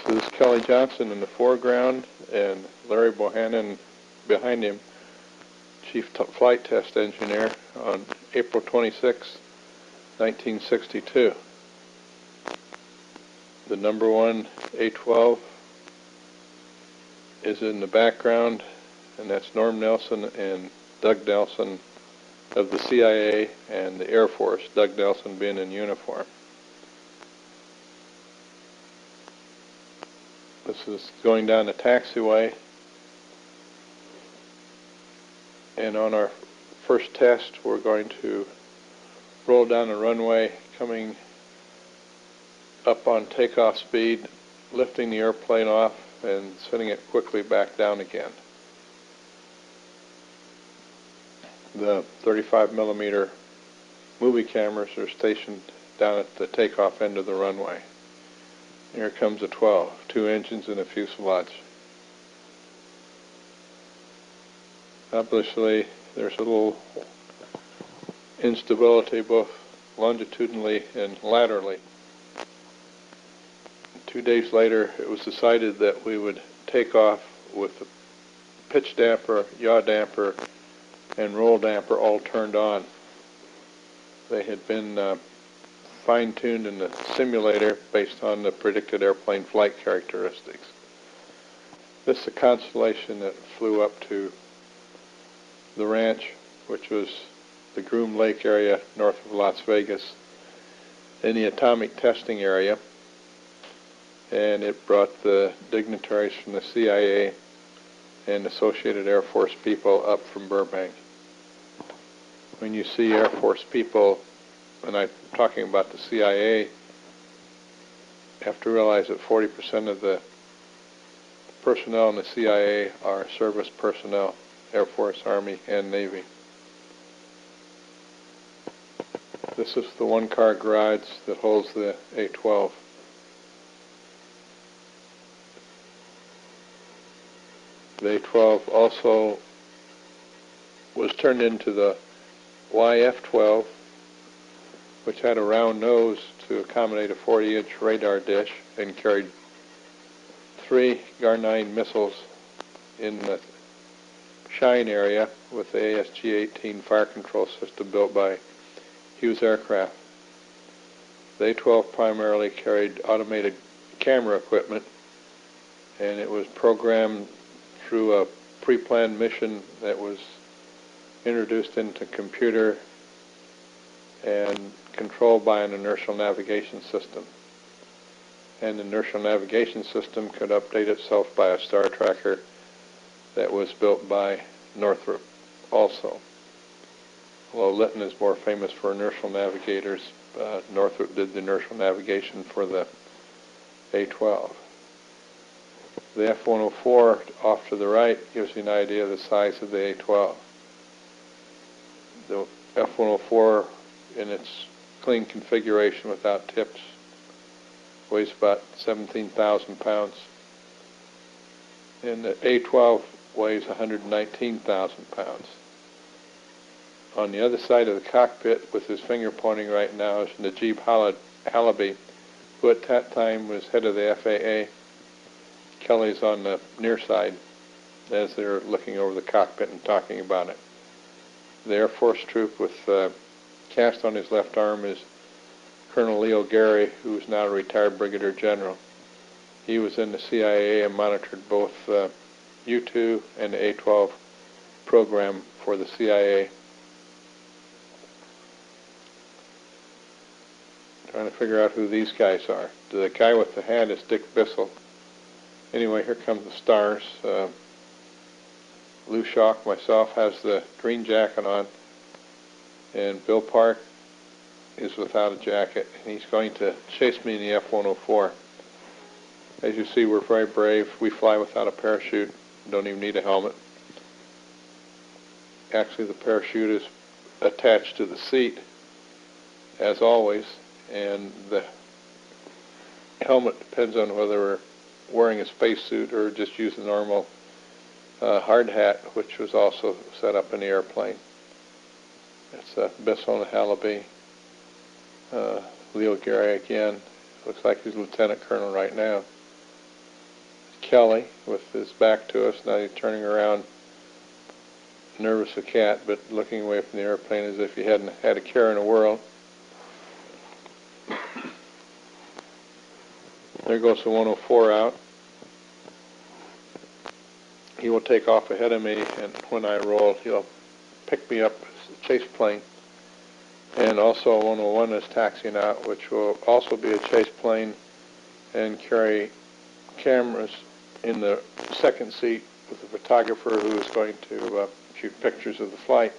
This is Kelly Johnson in the foreground and Larry Bohannon behind him, Chief Flight Test Engineer, on April 26, 1962. The number one A-12 is in the background, and that's Norm Nelson and Doug Nelson of the CIA and the Air Force, Doug Nelson being in uniform. This is going down the taxiway, and on our first test we're going to roll down the runway, coming up on takeoff speed, lifting the airplane off and setting it quickly back down again. The 35mm movie cameras are stationed down at the takeoff end of the runway. Here comes a 12, 2 engines and a fuselage. Obviously, there's a little instability both longitudinally and laterally. 2 days later, it was decided that we would take off with the pitch damper, yaw damper, and roll damper all turned on. They had been fine-tuned in the simulator based on the predicted airplane flight characteristics. This is a Constellation that flew up to the ranch, which was the Groom Lake area north of Las Vegas, in the atomic testing area, and it brought the dignitaries from the CIA and Associated Air Force people up from Burbank. When you see Air Force people, and I'm talking about the CIA, you have to realize that 40% of the personnel in the CIA are service personnel, Air Force, Army, and Navy. This is the one-car garage that holds the A-12. The A-12 also was turned into the YF-12, which had a round nose to accommodate a 40-inch radar dish and carried 3 GAR-9 missiles in the Shine area with the ASG-18 fire control system built by Hughes Aircraft. The A-12 primarily carried automated camera equipment, and it was programmed through a pre-planned mission that was introduced into computer and controlled by an inertial navigation system. And the inertial navigation system could update itself by a star tracker that was built by Northrop also. Although Lytton is more famous for inertial navigators, Northrop did the inertial navigation for the A-12. The F-104 off to the right gives you an idea of the size of the A-12. The F-104 in its clean configuration without tips weighs about 17,000 pounds, and the A-12 weighs 119,000 pounds. On the other side of the cockpit, with his finger pointing right now, is Najib Halabi, who at that time was head of the FAA. Kelly's on the near side as they're looking over the cockpit and talking about it. The Air Force troop with cast on his left arm is Colonel Leo Gary, who is now a retired Brigadier General. He was in the CIA and monitored both U-2 and the A-12 program for the CIA. Trying to figure out who these guys are. The guy with the hat is Dick Bissell. Anyway, here comes the stars. Lou Schock, myself, has the green jacket on, and Bill Park is without a jacket, and he's going to chase me in the F-104. As you see, we're very brave. We fly without a parachute, don't even need a helmet. Actually, the parachute is attached to the seat, as always, and the helmet depends on whether we're wearing a spacesuit or just use a normal hard hat, which was also set up in the airplane. It's Bissell and Halabi. Leo Gary again. Looks like he's Lieutenant Colonel right now. Kelly with his back to us. Now he's turning around, nervous a cat, but looking away from the airplane as if he hadn't had a care in the world. There goes the 104 out. He will take off ahead of me, and when I roll, he'll pick me up as a chase plane. And also 101 is taxiing out, which will also be a chase plane and carry cameras in the second seat with the photographer who is going to shoot pictures of the flight.